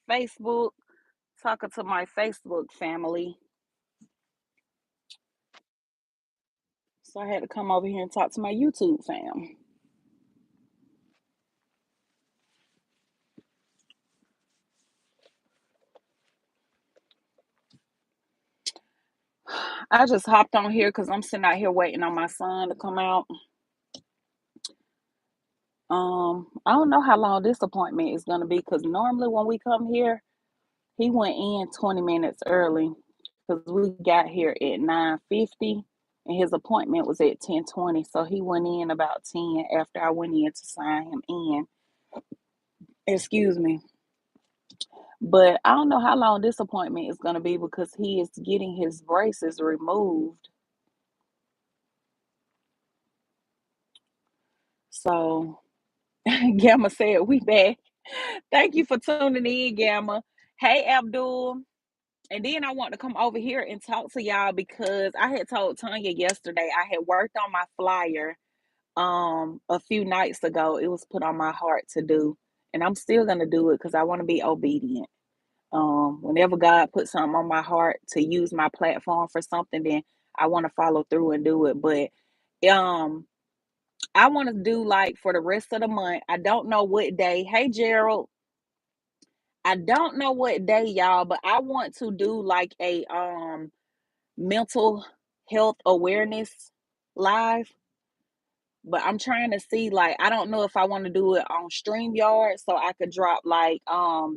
Facebook, talking to my Facebook family. So I had to come over here and talk to my YouTube fam. I just hopped on here because I'm sitting out here waiting on my son to come out. I don't know how long this appointment is gonna be because normally when we come here, he went in 20 minutes early because we got here at 9:50 and his appointment was at 10:20. So he went in about 10 after I went in to sign him in. Excuse me. But I don't know how long this appointment is gonna be because he is getting his braces removed. So Gamma said, "We back." Thank you for tuning in, Gamma. Hey, Abdul. And then I want to come over here and talk to y'all because I had told Tanya yesterday I had worked on my flyer a few nights ago. It was put on my heart to do, and I'm still gonna do it because I want to be obedient. Whenever God puts something on my heart to use my platform for something, then I want to follow through and do it. But um I want to do like for the rest of the month. I don't know what day. Hey Gerald, I don't know what day, y'all, but I want to do like a mental health awareness live. But I'm trying to see, like, I don't know if I want to do it on StreamYard so I could drop like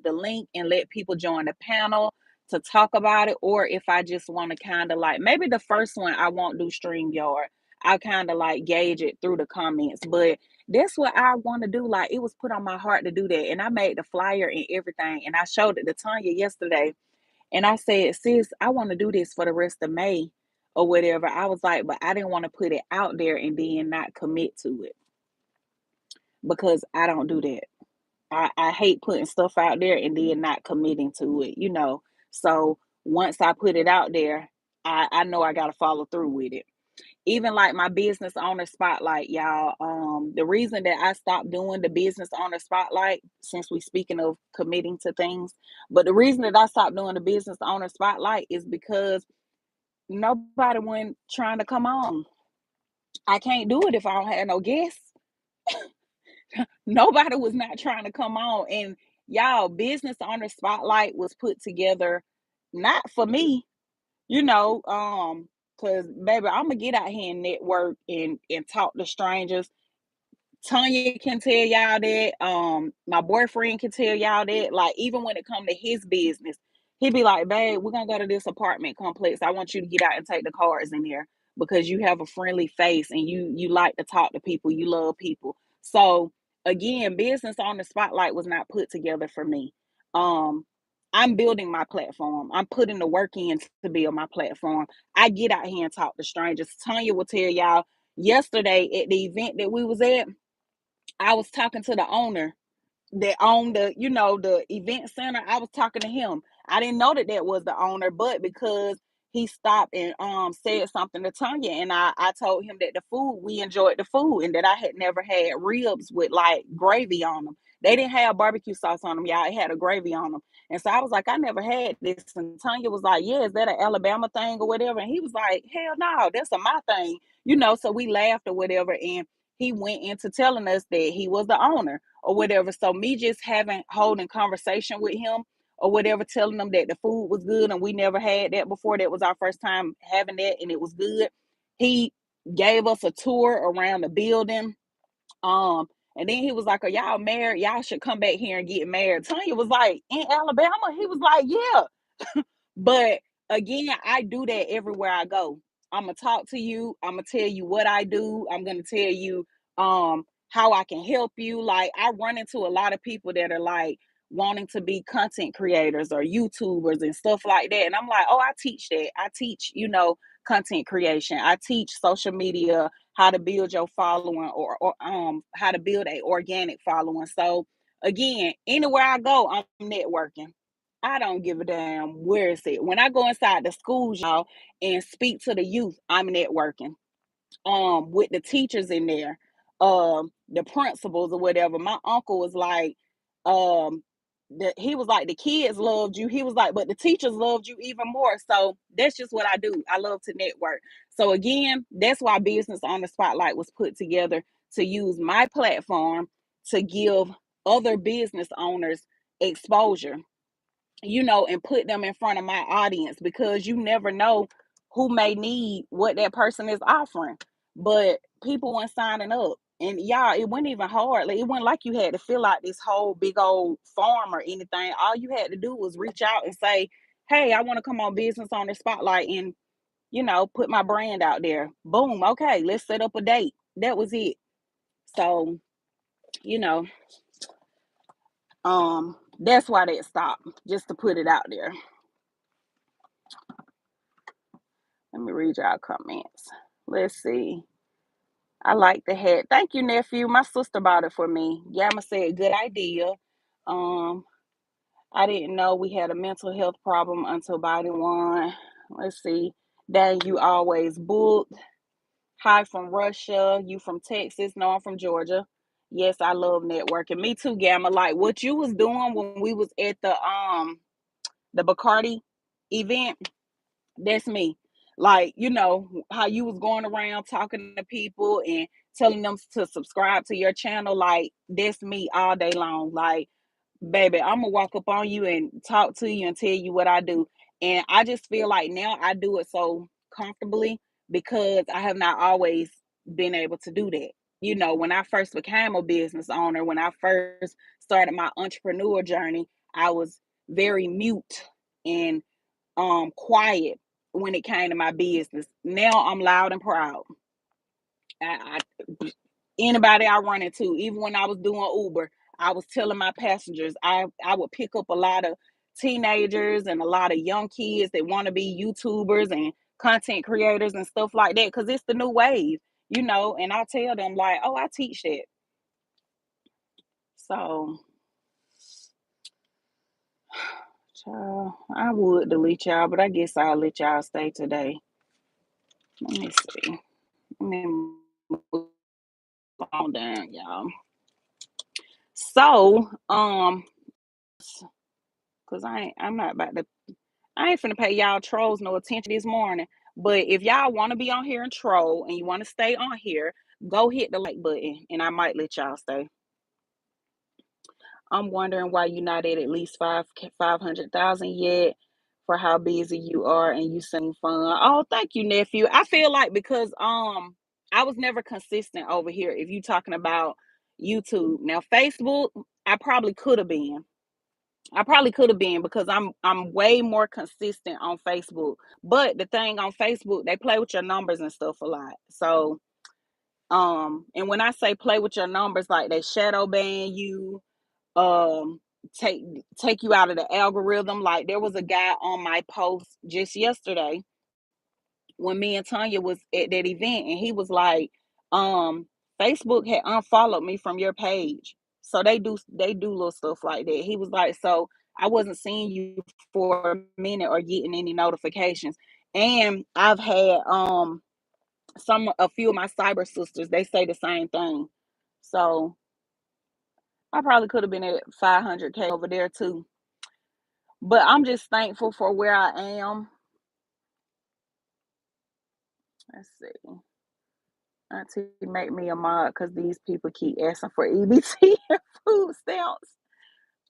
the link and let people join the panel to talk about it, or if I just want to kind of like maybe the first one I won't do StreamYard. I'll kind of like gauge it through the comments. But that's what I want to do. Like it was put on my heart to do that. And I made the flyer and everything. And I showed it to Tanya yesterday. And I said, sis, I want to do this for the rest of May or whatever. I was like, but I didn't want to put it out there and then not commit to it because I don't do that. I hate putting stuff out there and then not committing to it. So once I put it out there, I know I got to follow through with it. Even like my business owner spotlight, y'all. The reason that I stopped doing the business owner spotlight, since we speaking of committing to things, but the reason that I stopped doing the business owner spotlight is because nobody went trying to come on. I can't do it if I don't have no guests. Nobody was not trying to come on. And y'all, business owner spotlight was put together not for me, because baby, I'm gonna get out here and network and talk to strangers. Tanya can tell y'all that. My boyfriend can tell y'all that. Like, even when it come to his business, he'd be like, "Babe, we're gonna go to this apartment complex. I want you to get out and take the cars in there because you have a friendly face and you like to talk to people. You love people." So again, business on the spotlight was not put together for me. Um, I'm building my platform. I'm putting the work in to build my platform. I get out here and talk to strangers. Tanya will tell y'all yesterday at the event that we was at. I was talking to the owner that owned the event center. I was talking to him. I didn't know that was the owner, but because he stopped and said something to Tanya, and I told him that the food, we enjoyed the food, and that I had never had ribs with like gravy on them. They didn't have barbecue sauce on them, y'all. It had a gravy on them. And so I was like, I never had this. And Tanya was like, yeah, is that an Alabama thing or whatever? And he was like, hell no, that's a my thing. So we laughed or whatever. And he went into telling us that he was the owner or whatever. So me just having holding conversation with him or whatever, telling him that the food was good and we never had that before. That was our first time having that and it was good. He gave us a tour around the building. Um, and then he was like, "Are y'all married? Y'all should come back here and get married." Tanya was like, "In Alabama?" He was like, "Yeah." But again, I do that everywhere I go. I'm gonna talk to you. I'm gonna tell you what I do. I'm gonna tell you how I can help you. Like I run into a lot of people that are like wanting to be content creators or YouTubers and stuff like that. And I'm like, oh, I teach that. I teach, content creation. I teach social media, how to build your following or how to build a organic following. So again, anywhere I go, I'm networking. I don't give a damn where it's at. When I go inside the schools, y'all, and speak to the youth, I'm networking. With the teachers in there, the principals or whatever. My uncle was like, um, he was like, the kids loved you. He was like, but the teachers loved you even more. So that's just what I do. I love to network. So again, that's why Business on the Spotlight was put together, to use my platform to give other business owners exposure, and put them in front of my audience, because you never know who may need what that person is offering. But people weren't signing up. And y'all, it wasn't even hard. Like, it wasn't like you had to fill out this whole big old form or anything. All you had to do was reach out and say, hey, I want to come on Business on the Spotlight and, put my brand out there. Boom. Okay, let's set up a date. That was it. So, you know, that's why that stopped, just to put it out there. Let me read y'all comments. Let's see. I like the hat. Thank you, nephew. My sister bought it for me. Gamma said, good idea. Um, I didn't know we had a mental health problem until Biden won. Let's see. Dang, you always booked. Hi from Russia. You from Texas? No, I'm from Georgia. Yes, I love networking. Me too, Gamma. Like what you was doing when we was at the Bacardi event. That's me. Like, how you was going around talking to people and telling them to subscribe to your channel. Like, that's me all day long. Like, baby, I'm gonna walk up on you and talk to you and tell you what I do. And I just feel like now I do it so comfortably, because I have not always been able to do that. When I first became a business owner, when I first started my entrepreneur journey, I was very mute and quiet when it came to my business. Now I'm loud and proud. Anybody I run into, even when I was doing Uber, I was telling my passengers, I would pick up a lot of teenagers and a lot of young kids that want to be YouTubers and content creators and stuff like that, because it's the new wave, and I tell them like, oh, I teach that. So, child, I would delete y'all, but I guess I'll let y'all stay today. Let me see. Let me move on down, y'all. So, cause I'm not about to, I ain't finna pay y'all trolls no attention this morning. But if y'all want to be on here and troll and you want to stay on here, go hit the like button, and I might let y'all stay. I'm wondering why you're not at least 500,000 yet, for how busy you are, and you seem fun. Oh, thank you, nephew. I feel like, because I was never consistent over here. If you talking about YouTube, now Facebook, I probably could have been. I probably could have been, because I'm way more consistent on Facebook. But the thing on Facebook, they play with your numbers and stuff a lot. So and when I say play with your numbers, like they shadow ban you, um take take you out of the algorithm. Like there was a guy on my post just yesterday when me and Tanya was at that event, and he was like, um Facebook had unfollowed me from your page. So they do little stuff like that. He was like, so I wasn't seeing you for a minute or getting any notifications. And I've had a few of my cyber sisters, they say the same thing. So I probably could have been at 500K over there too. But I'm just thankful for where I am. Let's see. Auntie, make me a mod, because these people keep asking for EBT and food stamps.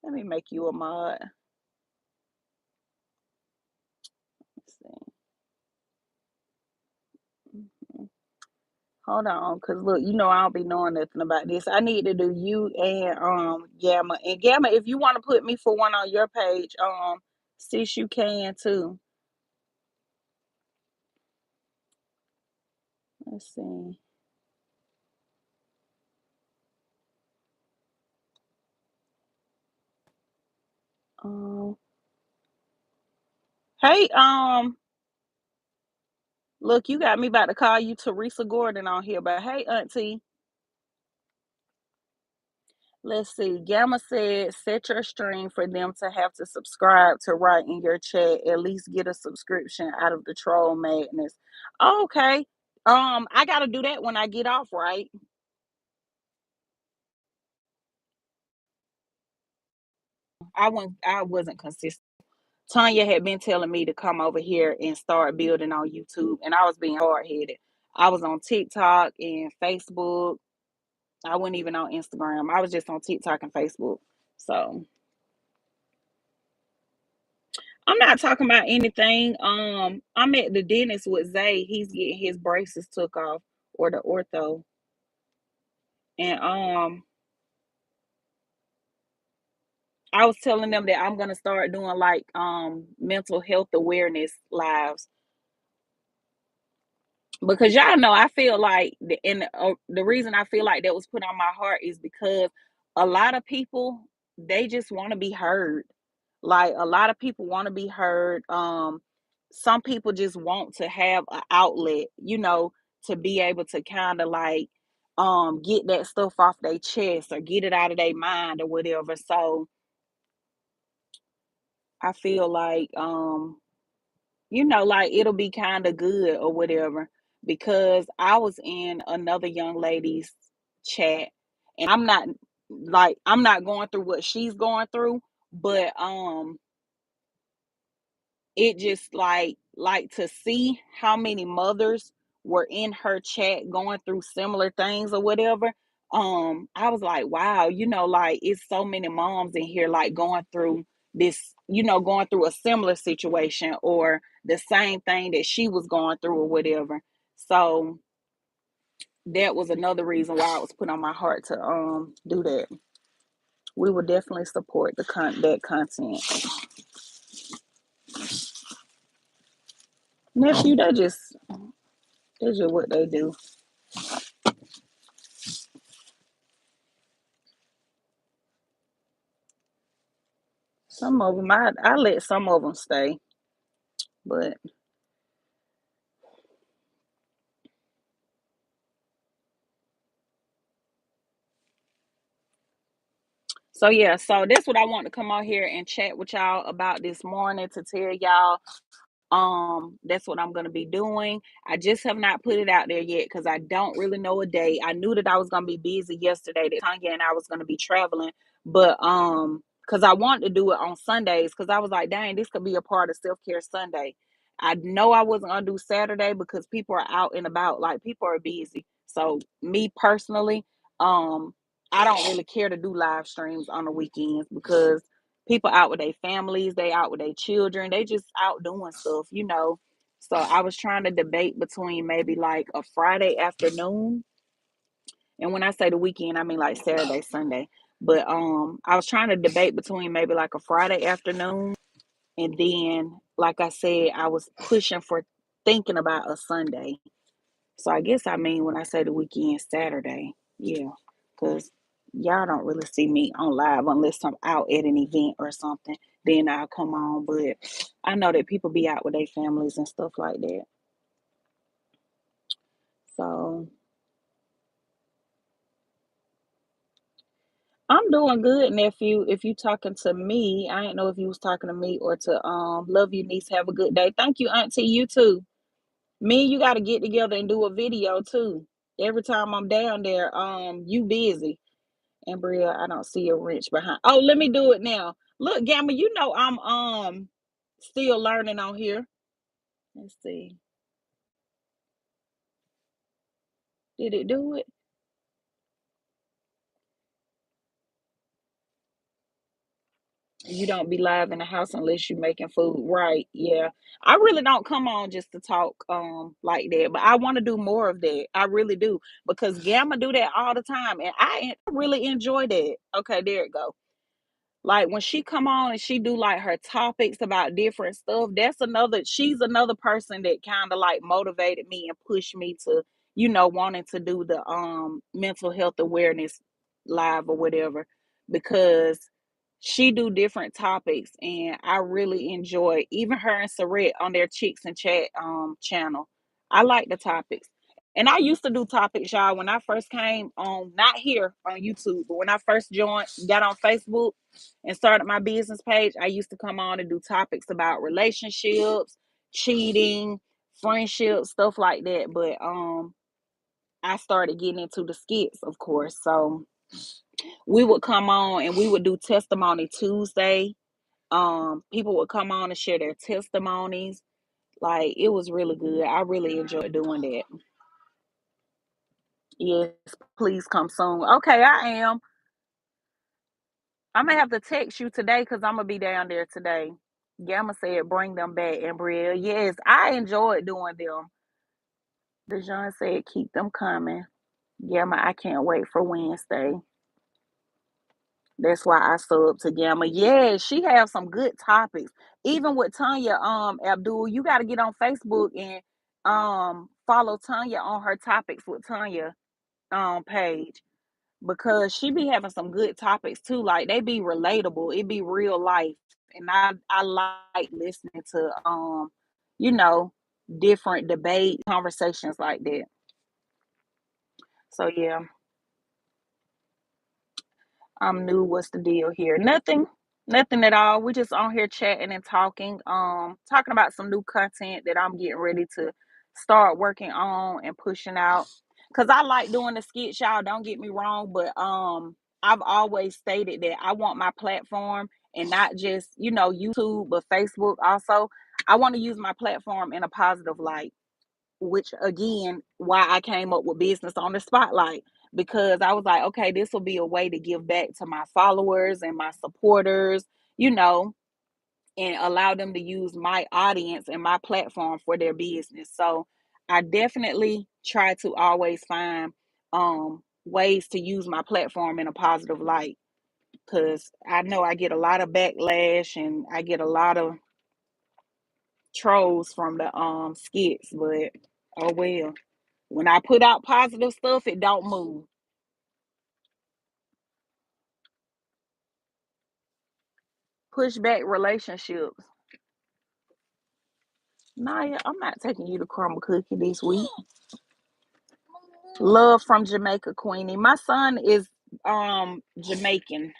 Let me make you a mod. Let's see. Mhm. Hold on, cause look, I don't be knowing nothing about this. I need to do you and Gamma. And Gamma, if you want to put me for one on your page, sis, you can too. Let's see. Um, hey, look, you got me about to call you Teresa Gordon on here, but hey, Auntie. Let's see. Gamma said, set your stream for them to have to subscribe to write in your chat. At least get a subscription out of the troll madness. Okay. I gotta do that when I get off, right? I wasn't consistent. Tanya had been telling me to come over here and start building on YouTube, and I was being hard headed. I was on TikTok and Facebook. I wasn't even on Instagram. I was just on TikTok and Facebook. So I'm not talking about anything. I'm at the dentist with Zay. He's getting his braces took off, or the ortho. And I was telling them that I'm gonna start doing like mental health awareness lives, because y'all know I feel like the reason I feel like that was put on my heart is because a lot of people, they just want to be heard. Like, a lot of people want to be heard. Some people just want to have an outlet, to be able to kind of like get that stuff off their chest or get it out of their mind or whatever. So I feel like like it'll be kind of good or whatever, because I was in another young lady's chat, and I'm not going through what she's going through, but it just like to see how many mothers were in her chat going through similar things or whatever. I was like, wow, like it's so many moms in here like going through this, going through a similar situation or the same thing that she was going through or whatever. So that was another reason why it was put on my heart to do that. We will definitely support that content. Nephew, that's just what they do. Some of them, I let some of them stay, but so yeah, so that's what I want to come out here and chat with y'all about this morning, to tell y'all that's what I'm gonna be doing. I just have not put it out there yet because I don't really know a day. I knew that I was gonna be busy yesterday, that Tanya and I was gonna be traveling, but because I wanted to do it on Sundays, because I was like, dang, this could be a part of self-care Sunday. I know I wasn't gonna do Saturday because people are out and about, like people are busy. So me personally, I don't really care to do live streams on the weekends because people out with their families, they out with their children, they just out doing stuff. So I was trying to debate between maybe like a Friday afternoon, and when I say the weekend, I mean like Saturday, Sunday. But I was trying to debate between maybe like a Friday afternoon, and then like I said, I was pushing for thinking about a Sunday. So I guess I mean when I say the weekend, Saturday. Yeah. Cause y'all don't really see me on live unless I'm out at an event or something. Then I'll come on. But I know that people be out with their families and stuff like that. So I'm doing good, nephew. If you talking to me, I didn't know if you was talking to me or to love you, niece. Have a good day. Thank you, auntie. You too. Me and you gotta get together and do a video too. Every time I'm down there, you busy. And Bria, I don't see a wrench behind. Oh, let me do it now. Look, Gamma, I'm still learning on here. Let's see. Did it do it? You don't be live in the house unless you're making food. Right. Yeah. I really don't come on just to talk like that. But I want to do more of that. I really do. Because Gamma do that all the time. And I really enjoy that. Okay, there it go. Like when she come on and she do like her topics about different stuff, she's another person that kind of like motivated me and pushed me to, wanting to do the mental health awareness live or whatever, because she do different topics and I really enjoy even her and Saret on their Chicks and Chat channel. I like the topics. And I used to do topics, y'all, when I first came on, not here on YouTube, but when I first got on Facebook and started my business page, I used to come on and do topics about relationships, cheating, friendships, stuff like that. But I started getting into the skits, of course. So We would come on and we would do testimony Tuesday. People would come on and share their testimonies. Like it was really good. I really enjoyed doing that. Yes, please come soon. Okay, I am. I'm gonna have to text you today because I'm gonna be down there today. Gamma said bring them back, and Brielle. Yes, I enjoyed doing them. Dejan said keep them coming. Gamma, I can't wait for Wednesday. That's why I sub to Gamma. Yeah, she has some good topics. Even with Tanya Abdul, you gotta get on Facebook and follow Tanya on her topics with Tanya page because she be having some good topics too. Like they be relatable. It be real life. And I like listening to you know, different debate conversations like that. So yeah. I'm new. What's the deal here? Nothing. Nothing at all. We just on here chatting and talking. Talking about some new content that I'm getting ready to start working on and pushing out. Cause I like doing the skits, y'all. Don't get me wrong, but I've always stated that I want my platform and not just, YouTube, but Facebook also. I want to use my platform in a positive light, which again, why I came up with business on the spotlight, because I was like, okay, this will be a way to give back to my followers and my supporters, you know, and allow them to use my audience and my platform for their business. So I definitely try to always find ways to use my platform in a positive light, because I know I get a lot of backlash and I get a lot of trolls from the skits, but oh well. When I put out positive stuff, it don't move. Push back relationships. Naya, I'm not taking you to crumble cookie this week. Love from Jamaica, Queenie. My son is Jamaican.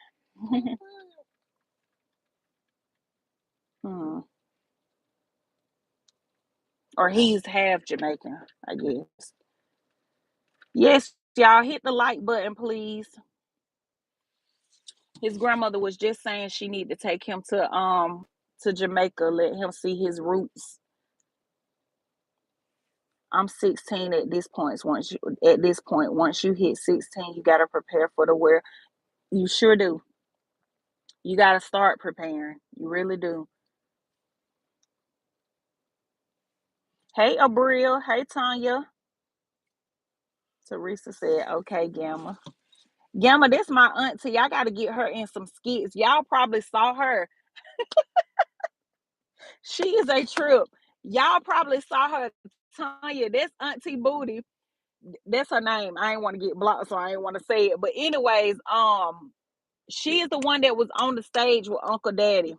Hmm. Or he's half Jamaican, I guess. Yes, y'all hit the like button, please. His grandmother was just saying she need to take him to Jamaica, let him see his roots. I'm 16 at this point. Once you hit 16, you gotta prepare for the world. You sure do. You gotta start preparing. You really do. Hey, Abril. Hey, Tanya. Teresa said, "Okay, Gamma. Gamma, this my auntie. I gotta get her in some skits. Y'all probably saw her. She is a trip. Y'all probably saw her. Tanya, that's Auntie Booty. That's her name. I ain't want to get blocked, so I ain't want to say it. But anyways, she is the one that was on the stage with Uncle Daddy,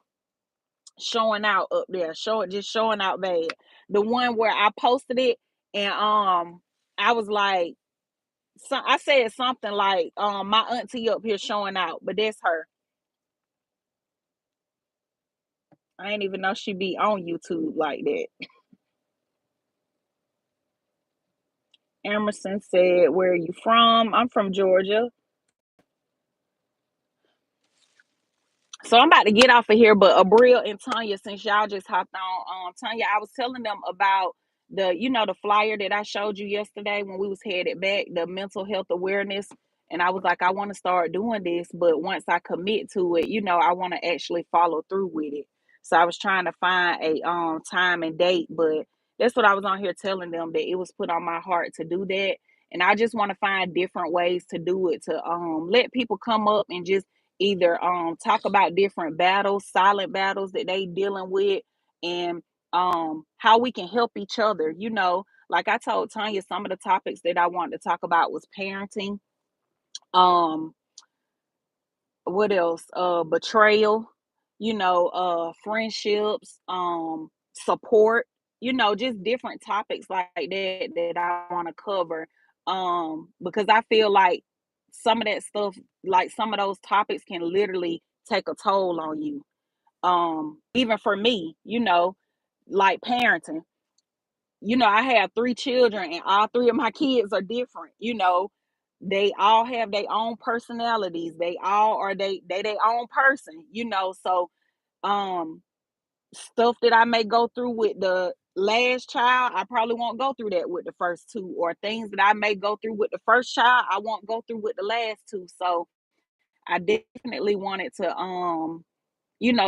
showing out up there, showing out bad. The one where I posted it and I was like, I said something like my auntie up here showing out, but that's her. I ain't even know she be on YouTube like that. Emerson said, "Where are you from?" I'm from Georgia. So I'm about to get off of here, but Abril and Tanya, since y'all just hopped on, Tanya, I was telling them about the flyer that I showed you yesterday when we was headed back, the mental health awareness, and I was like, I want to start doing this, but once I commit to it, I want to actually follow through with it. So I was trying to find a time and date, but that's what I was on here telling them, that it was put on my heart to do that, and I just want to find different ways to do it, to let people come up and just either talk about different battles, silent battles that they dealing with, and how we can help each other. Like I told Tanya, some of the topics that I wanted to talk about was parenting. Um, what else? Betrayal. Friendships. Support. Just different topics like that I want to cover. Because I feel like some of that stuff, like some of those topics, can literally take a toll on you. Even for me, like parenting. I have three children, and all three of my kids are different. They all have their own personalities. They all are they their own person, you know. So um stuff that I may go through with the last child, I probably won't go through that with the first two, or things that I may go through with the first child, I won't go through with the last two. So I definitely wanted to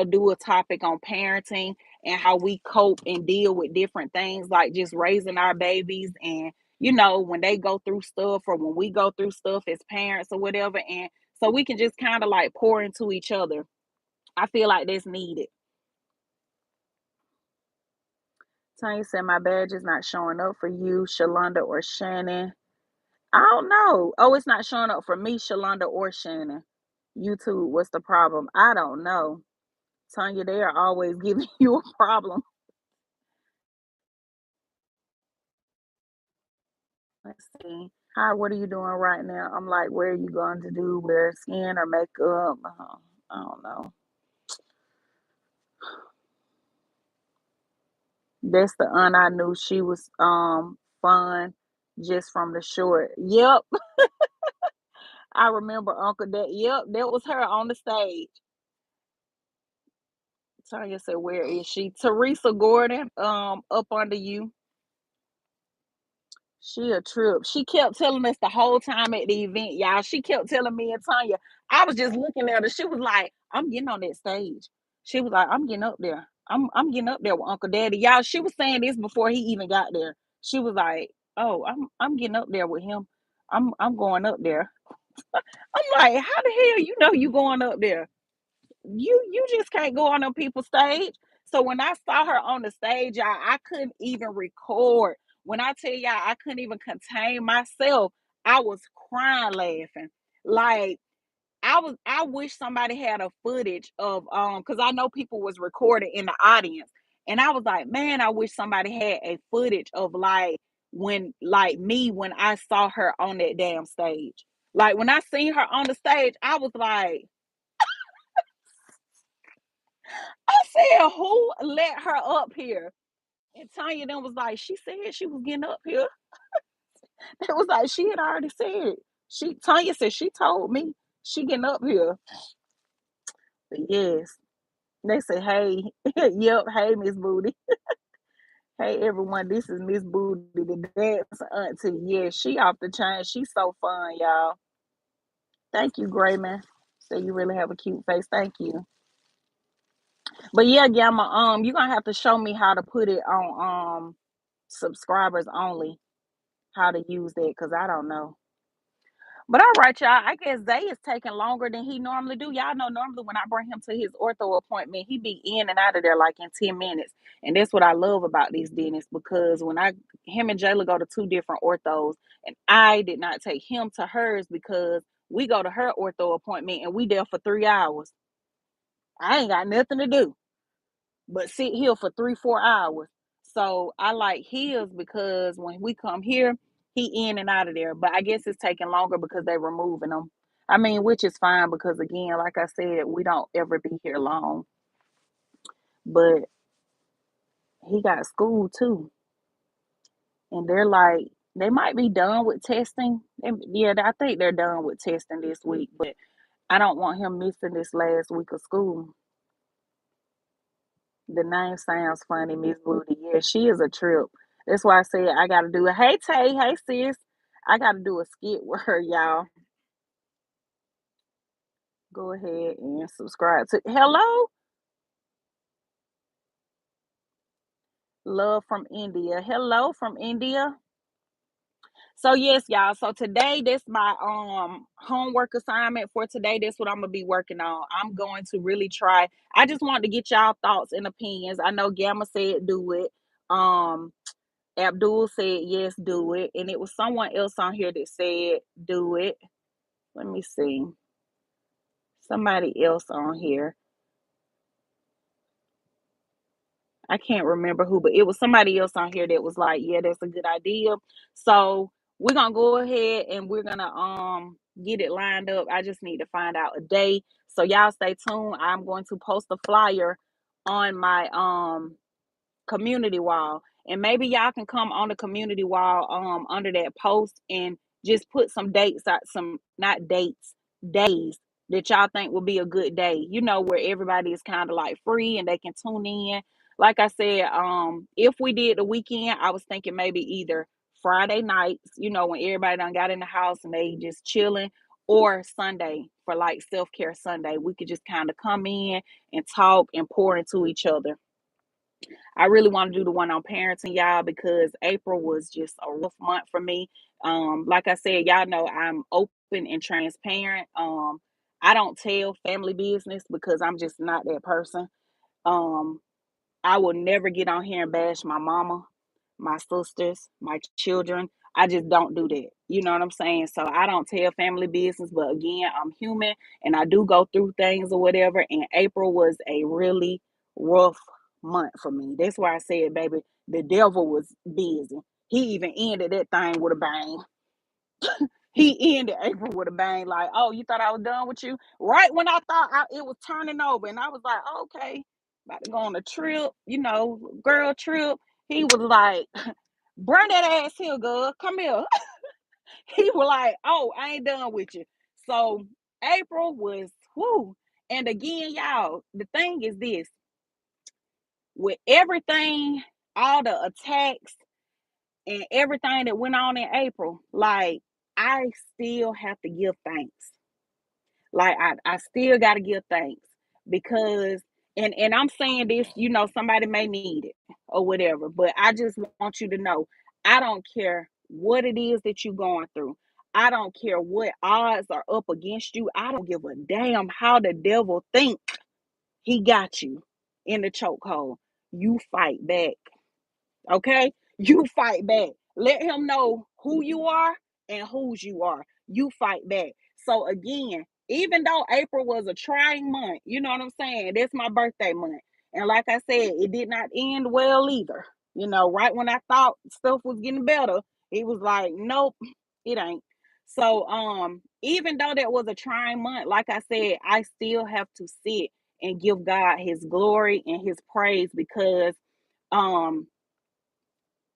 do a topic on parenting and how we cope and deal with different things like just raising our babies, and when they go through stuff or when we go through stuff as parents or whatever, and so we can just kind of like pour into each other. I feel like that's needed. Tanya said my badge is not showing up for you, Shalonda or Shannon. I don't know. Oh, it's not showing up for me, Shalonda or Shannon. YouTube, what's the problem? I don't know. Tanya, they are always giving you a problem. Let's see. Hi, what are you doing right now? I'm like, where are you going to do? Wear skin or makeup? I don't know. That's the aunt I knew. She was fun just from the short. Yep. I remember Uncle that. Yep, that was her on the stage. Tanya said, where is she? Teresa Gordon, up under you. She a trip. She kept telling us the whole time at the event, y'all. She kept telling me and Tanya. I was just looking at her. She was like, "I'm getting on that stage." She was like, "I'm getting up there. I'm getting up there with Uncle Daddy." Y'all, she was saying this before he even got there. She was like, "Oh, I'm getting up there with him. I'm going up there." I'm like, "How the hell you going up there? You just can't go on people's stage." So when I saw her on the stage, y'all, I couldn't even record. When I tell y'all I couldn't even contain myself, I was crying laughing. Like I wish somebody had a footage of because I know people was recording in the audience. And I was like, man, I wish somebody had a footage of when I saw her on that damn stage. Like when I seen her on the stage, I was like, I said, who let her up here? And Tanya then was like, she said she was getting up here. It was like she had already said it. Tanya said she told me she getting up here. But yes. They say, hey, yep, hey, Miss Booty. Hey everyone, this is Miss Booty, the dance auntie. Yeah, she off the chain. She's so fun, y'all. Thank you, Grayman. So you really have a cute face. Thank you. But yeah, Gamma, you're gonna have to show me how to put it on subscribers only, how to use that, because I don't know. But all right, y'all. I guess Zay is taking longer than he normally do. Y'all know normally when I bring him to his ortho appointment, he be in and out of there like in 10 minutes. And that's what I love about these dentists, because him and Jayla go to two different orthos, and I did not take him to hers because we go to her ortho appointment and we there for 3 hours. I ain't got nothing to do but sit here for 3, 4 hours. So I like his because when we come here, he in and out of there. But I guess it's taking longer because they're removing them. I mean, which is fine because again, like I said, we don't ever be here long. But he got school too, and they're like they might be done with testing. Yeah, I think they're done with testing this week. But I don't want him missing this last week of school. The name sounds funny, Miss Booty. Yeah, she is a trip. That's why I said I gotta do it. Hey Tay, hey sis. I gotta do a skit with her, y'all. Go ahead and subscribe to Hello, love from India. Hello from India. So yes, y'all. So today, that's my homework assignment for today. That's what I'm gonna be working on. I'm going to really try. I just want to get y'all thoughts and opinions. I know Gamma said do it. Um Abdul said, yes, do it. And it was someone else on here that said, do it. Let me see. Somebody else on here. I can't remember who, but it was somebody else on here that was like, yeah, that's a good idea. So we're gonna go ahead and we're gonna get it lined up. I just need to find out a day. So y'all stay tuned. I'm going to post a flyer on my community wall, and maybe y'all can come on the community wall under that post and just put some dates out, some not dates, days that y'all think will be a good day, where everybody is kind of like free and they can tune in. Like I said, if we did the weekend, I was thinking maybe either Friday nights, when everybody done got in the house and they just chilling, or Sunday for like self-care Sunday. We could just kind of come in and talk and pour into each other. I really want to do the one on parenting, y'all, because April was just a rough month for me. Like I said, y'all know I'm open and transparent. I don't tell family business because I'm just not that person. Um, I will never get on here and bash my mama, my sisters, my children. I just don't do that. You know what I'm saying? So I don't tell family business, but again, I'm human and I do go through things or whatever. And April was a really rough month for me. That's why I said, baby, the devil was busy. He even ended that thing with a bang. He ended April with a bang, like, oh, you thought I was done with you? Right when I thought it was turning over, and I was like, okay, about to go on a trip, girl trip. He was like, bring that ass here, girl. Come here. He was like, oh, I ain't done with you. So April was whoo. And again, y'all, the thing is this: with everything, all the attacks and everything that went on in April, like I still have to give thanks. Like I still gotta give thanks because and I'm saying this, somebody may need it or whatever, but I just want you to know I don't care what it is that you're going through. I don't care what odds are up against you. I don't give a damn how the devil think he got you in the chokehold. You fight back. Okay? You fight back. Let him know who you are and whose you are. You fight back. So again, even though April was a trying month, you know what I'm saying? That's my birthday month. And like I said, it did not end well either. Right when I thought stuff was getting better, it was like, nope, it ain't. So even though that was a trying month, like I said, I still have to sit and give God his glory and his praise because um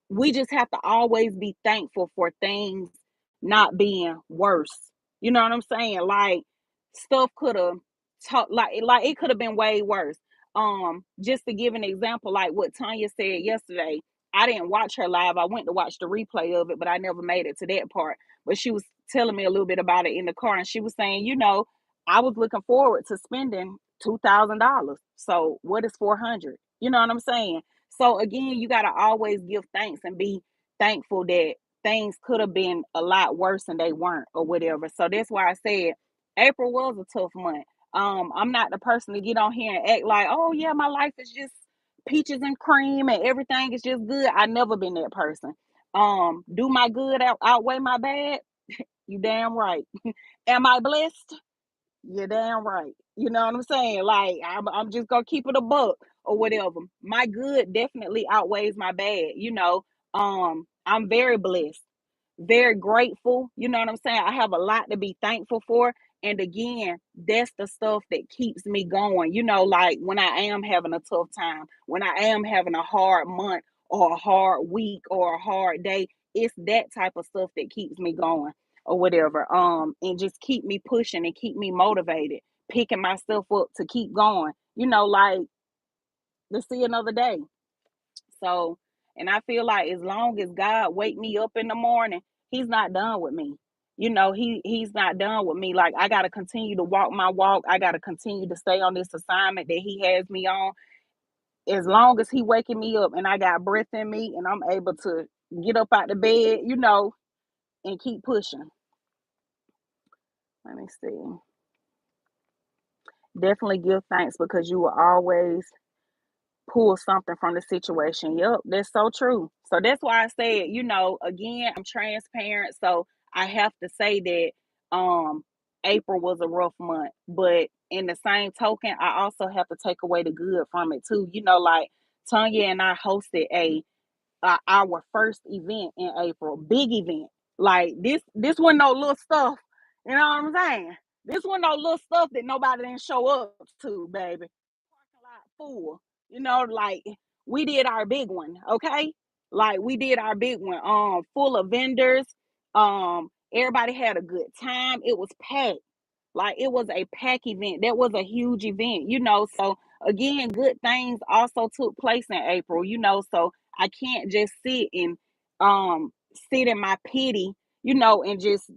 we just have to always be thankful for things not being worse. You know what I'm saying? Like stuff could have like it could have been way worse. Just to give an example, like what Tanya said yesterday, I didn't watch her live. I went to watch the replay of it, but I never made it to that part. But she was telling me a little bit about it in the car, and she was saying, I was looking forward to spending $2,000. So what is 400? You know what I'm saying? So again, you got to always give thanks and be thankful that things could have been a lot worse and they weren't or whatever. So that's why I said April was a tough month. I'm not the person to get on here and act like, oh yeah, my life is just peaches and cream and everything is just good. I never been that person. Do my good outweigh my bad? You damn right. Am I blessed? You're damn right. You know what I'm saying? Like I'm just gonna keep it a buck or whatever. My good definitely outweighs my bad. I'm very blessed, very grateful. You know what I'm saying? I have a lot to be thankful for. And again, that's the stuff that keeps me going. Like when I am having a tough time, when I am having a hard month or a hard week or a hard day, it's that type of stuff that keeps me going or whatever. And just keep me pushing and keep me motivated, picking myself up to keep going, like to see another day. So, and I feel like as long as God wake me up in the morning, he's not done with me. He's not done with me. Like I gotta continue to walk my walk. I gotta continue to stay on this assignment that he has me on. As long as he waking me up and I got breath in me and I'm able to get up out the bed, and keep pushing. Let me see. Definitely give thanks because you will always pull something from the situation. Yep, that's so true. So that's why I said, again, I'm transparent. So I have to say that April was a rough month. But in the same token, I also have to take away the good from it too. Like Tanya and I hosted our first event in April, big event. Like this wasn't no little stuff. You know what I'm saying? This wasn't no little stuff that nobody didn't show up to, baby. Parking lot full. Like we did our big one, okay? Like we did our big one, full of vendors. Everybody had a good time. It was packed. Like it was a pack event. That was a huge event, So again, good things also took place in April, So I can't just um sit in my pity, and just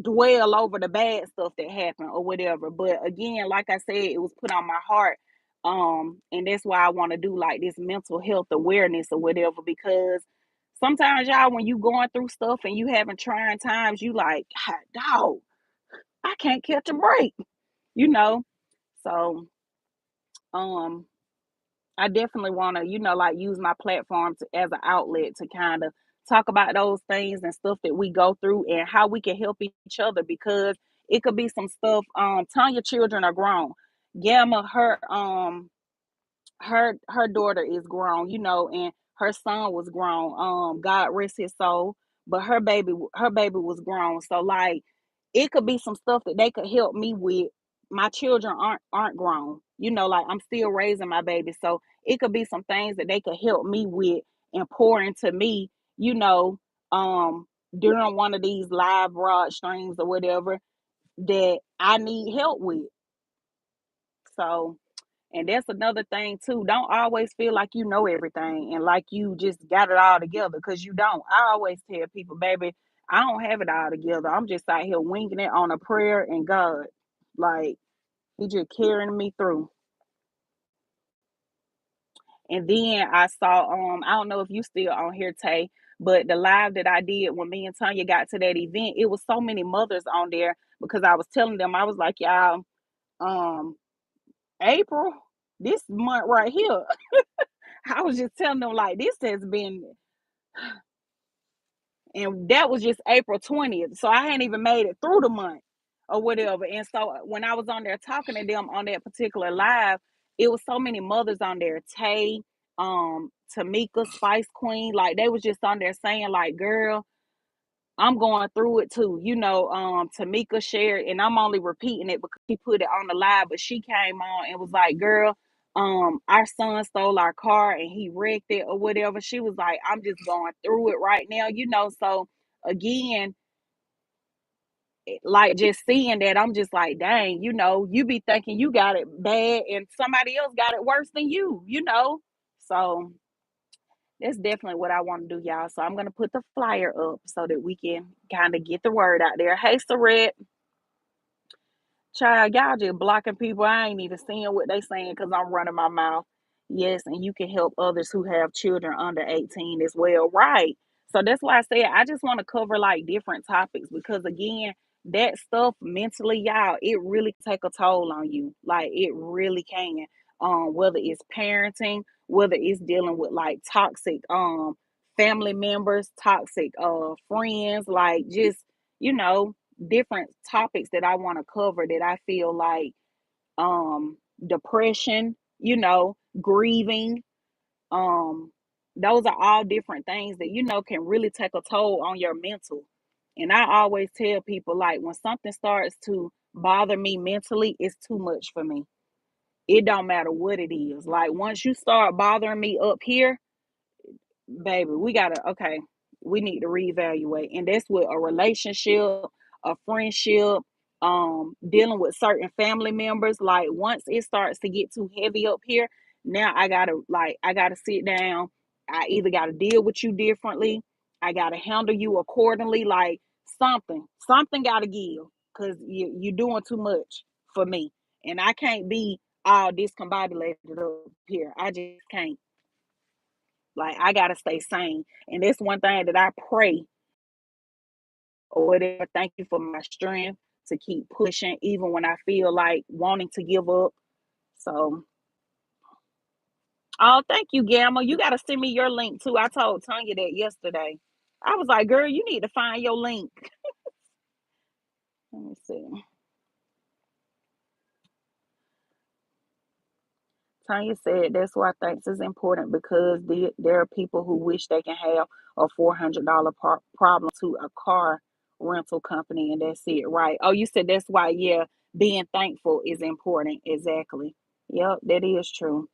dwell over the bad stuff that happened or whatever. But again, like I said, it was put on my heart. And that's why I want to do like this mental health awareness or whatever, because sometimes y'all, when you going through stuff and you having trying times, you like, "God, dog, I can't catch a break, you know. So um I definitely want to, like use my platform as an outlet to kind of talk about those things and stuff that we go through and how we can help each other, because it could be some stuff. Tanya children are grown. Gamma, her daughter is grown, and her son was grown. God rest his soul. But her baby was grown. So like it could be some stuff that they could help me with. My children aren't grown. Like I'm still raising my baby. So it could be some things that they could help me with and pour into me, you know, um, during one of these live broad streams or whatever that I need help with. So, and that's another thing too. Don't always feel like you know everything and like you just got it all together, because you don't. I always tell people, baby, I don't have it all together. I'm just out here winging it on a prayer and God. Like he just carrying me through. And then I saw, I don't know if you still on here, Tay, but the live that I did when me and Tanya got to that event, it was so many mothers on there, because I was telling them, I was like, y'all, um, April, this month right here, I was just telling them like this has been, and that was just April 20th. So I hadn't even made it through the month or whatever. And so when I was on there talking to them on that particular live, it was so many mothers on there. Tay, Tamika, Spice Queen, like they was just on there saying, like, girl, I'm going through it too. Tamika shared, and I'm only repeating it because she put it on the live, but she came on and was like, girl, our son stole our car and he wrecked it or whatever. She was like, I'm just going through it right now. So again, like just seeing that, I'm just like, dang, you be thinking you got it bad and somebody else got it worse than you. So that's definitely what I want to do, y'all. So I'm gonna put the flyer up so that we can kind of get the word out there. Hey, Saret, child, y'all just blocking people. I ain't even seeing what they saying because I'm running my mouth. Yes, and you can help others who have children under 18 as well. Right. So that's why I said I just want to cover like different topics, because again, that stuff mentally, y'all, it really take a toll on you. Like it really can. Whether it's parenting, whether it's dealing with like toxic family members, toxic friends, like just, you know, different topics that I want to cover that I feel like depression, grieving, um those are all different things that can really take a toll on your mental. And I always tell people, like, when something starts to bother me mentally, it's too much for me. It don't matter what it is. Like once you start bothering me up here, baby, we need to reevaluate. And that's with a relationship, a friendship, dealing with certain family members. Like once it starts to get too heavy up here, now I gotta sit down. I either gotta deal with you differently, I gotta handle you accordingly. Like something gotta give, because you're doing too much for me. And I can't be all discombobulated up here. I just can't. Like I gotta stay sane. And that's one thing that I pray or whatever. Thank you for my strength to keep pushing even when I feel like wanting to give up. So oh, thank you, Gamma. You gotta send me your link too. I told Tanya that yesterday. I was like, girl, you need to find your link. Let me see. Tanya said that's why I think is important, because there are people who wish they can have a $400 problem to a car rental company, and that's it, right? Oh, you said that's why, yeah, being thankful is important. Exactly. Yep, that is true.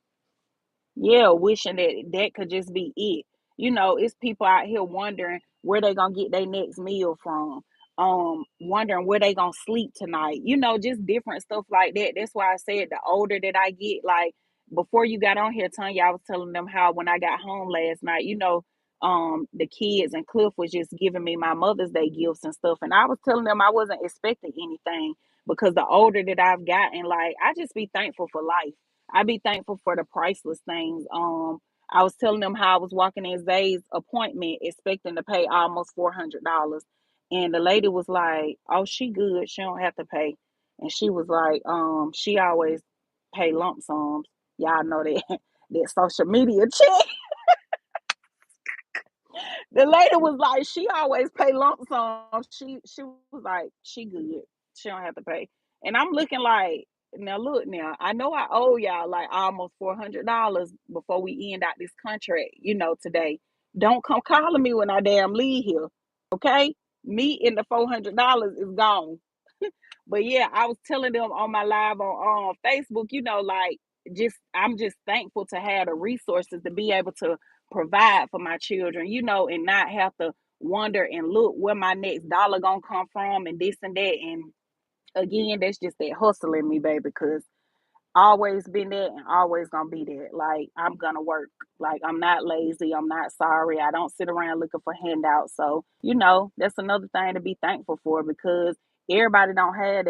Yeah, wishing that that could just be it. It's people out here wondering where they gonna get their next meal from. wondering where they gonna sleep tonight. Just different stuff like that. That's why I said the older that I get, like before you got on here, Tanya, I was telling them how when I got home last night, the kids and Cliff was just giving me my Mother's Day gifts and stuff. And I was telling them I wasn't expecting anything because the older that I've gotten, like I just be thankful for life. I be thankful for the priceless things. I was telling them how I was walking in Zay's appointment expecting to pay almost $400. And the lady was like, "Oh, she good. She don't have to pay." And she was like, she always pay lump sums. Y'all know that that social media chick. The lady was like, she always pay lump sums. She was like, she good. She don't have to pay. And I'm looking like, now look now, I know I owe y'all like almost $400 before we end out this contract, today. Don't come calling me when I damn leave here. Okay? Me and the $400 is gone. But yeah, I was telling them on my live on Facebook, like just I'm just thankful to have the resources to be able to provide for my children, and not have to wonder and look where my next dollar gonna come from and this and that. And again, that's just that hustle in me, baby, because always been there and always gonna be there. Like I'm gonna work. Like I'm not lazy. I'm not sorry. I don't sit around looking for handouts. So that's another thing to be thankful for because everybody don't have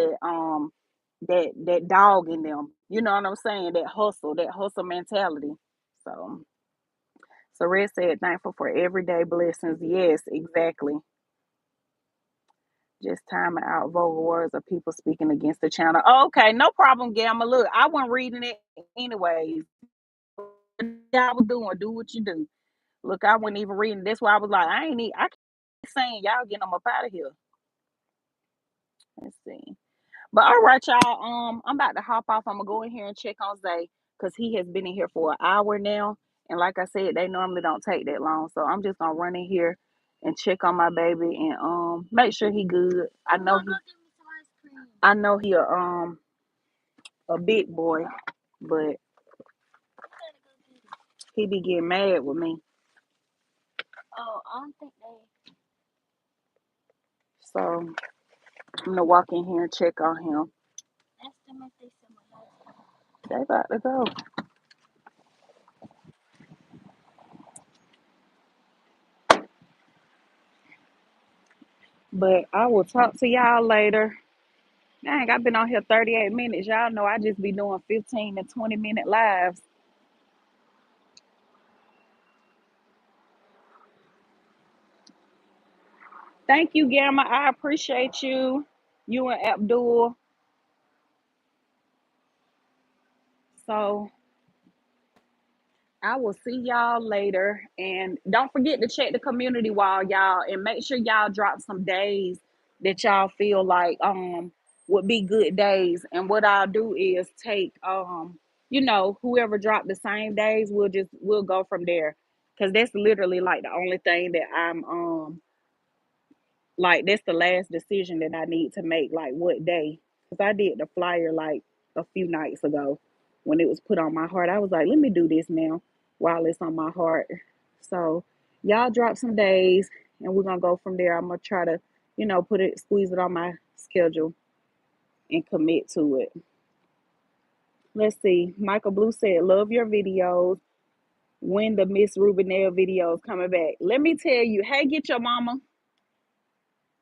that dog in them. You know what I'm saying? That hustle mentality. So Red said thankful for everyday blessings. Yes, exactly. Just timing out vulgar words of people speaking against the channel. Okay, no problem, Gamma. Look, I wasn't reading it anyways. Y'all was doing, do what you do. Look, I wasn't even reading. That's why I was like, I can't saying y'all getting them up out of here. Let's see. But all right, y'all. I'm about to hop off. I'm gonna go in here and check on Zay because he has been in here for an hour now. And like I said, they normally don't take that long. So I'm just gonna run in here and check on my baby and make sure he good. I know he a big boy, but he be getting mad with me. So I'm gonna walk in here and check on him. They about to go. But I will talk to y'all later. Dang, I've been on here 38 minutes. Y'all know I just be doing 15 and 20-minute lives. Thank you, Gamma. I appreciate you. You and Abdul. So I will see y'all later. And don't forget to check the community wall, y'all, and make sure y'all drop some days that y'all feel like would be good days. And what I'll do is take whoever dropped the same days, we'll go from there. Cause that's literally like the only thing that I'm like that's the last decision that I need to make, like what day. Because I did the flyer like a few nights ago when it was put on my heart. I was like, let me do this now while it's on my heart. So y'all drop some days and we're gonna go from there. I'm gonna try to, squeeze it on my schedule and commit to it. Let's see. Michael Blue said, love your videos. When the Miss Rubinell videos coming back. Let me tell you, hey, get your mama.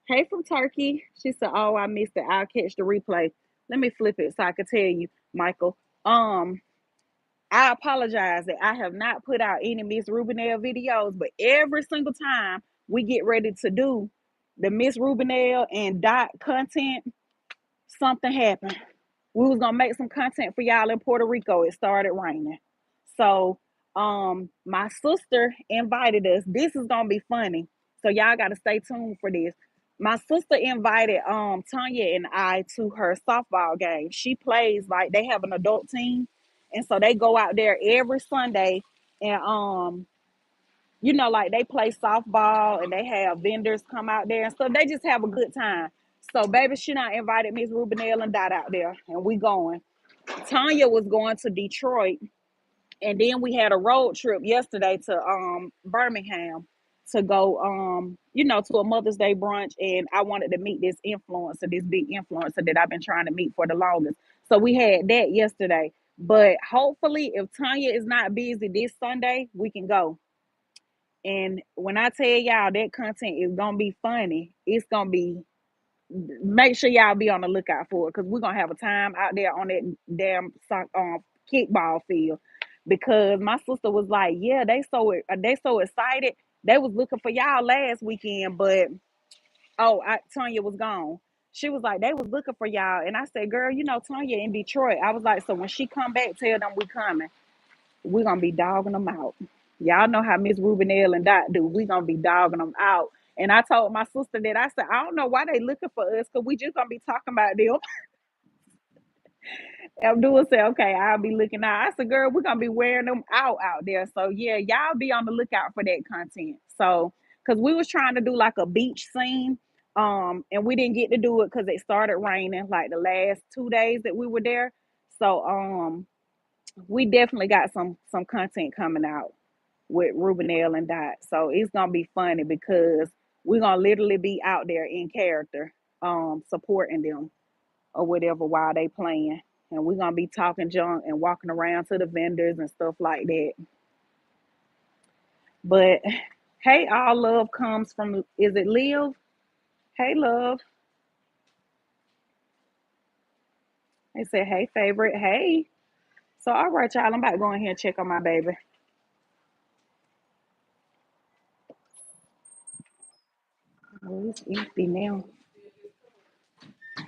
Hey from Turkey. She said, oh, I missed it. I'll catch the replay. Let me flip it so I can tell you, Michael. I apologize that I have not put out any Miss Rubinell videos, but every single time we get ready to do the Miss Rubinell and Dot content, something happened. We was gonna make some content for y'all in Puerto Rico. It started raining. So my sister invited us. This is gonna be funny. So y'all gotta stay tuned for this. My sister invited Tanya and I to her softball game. She plays like they have an adult team. And so they go out there every Sunday and like they play softball and they have vendors come out there and so they just have a good time. So baby, she not invited Miss Rubinell and Dot out there and we going. Tanya was going to Detroit and then we had a road trip yesterday to Birmingham. to go, to a Mother's Day brunch, and I wanted to meet this influencer, this big influencer that I've been trying to meet for the longest. So we had that yesterday. But hopefully, if Tanya is not busy this Sunday, we can go. And when I tell y'all that content is gonna be funny, it's gonna be, make sure y'all be on the lookout for it, because we're gonna have a time out there on that damn kickball field. Because my sister was like, "Yeah, they so excited. They was looking for y'all last weekend, but Tanya was gone." She was like, "They was looking for y'all," and I said, "Girl, Tanya in Detroit." I was like, "So when she come back, tell them we coming. We're gonna be dogging them out. Y'all know how Miss Rubenell and Dot do. We gonna be dogging them out." And I told my sister that, I said, "I don't know why they looking for us, because we just gonna be talking about them." Abdul said, "Okay, I'll be looking out." I said, "Girl, we're gonna be wearing them out there." So yeah, y'all be on the lookout for that content. So, because we was trying to do like a beach scene, and we didn't get to do it because it started raining like the last 2 days that we were there. So we definitely got some content coming out with Rubenell and Dot. So it's gonna be funny because we're gonna literally be out there in character, supporting them or whatever while they playing. And we're gonna be talking junk and walking around to the vendors and stuff like that. But hey, all love comes from, is it Live? Hey love. They said, "Hey favorite, hey." So all right, y'all. I'm about to go in here and check on my baby. Oh, it's empty now.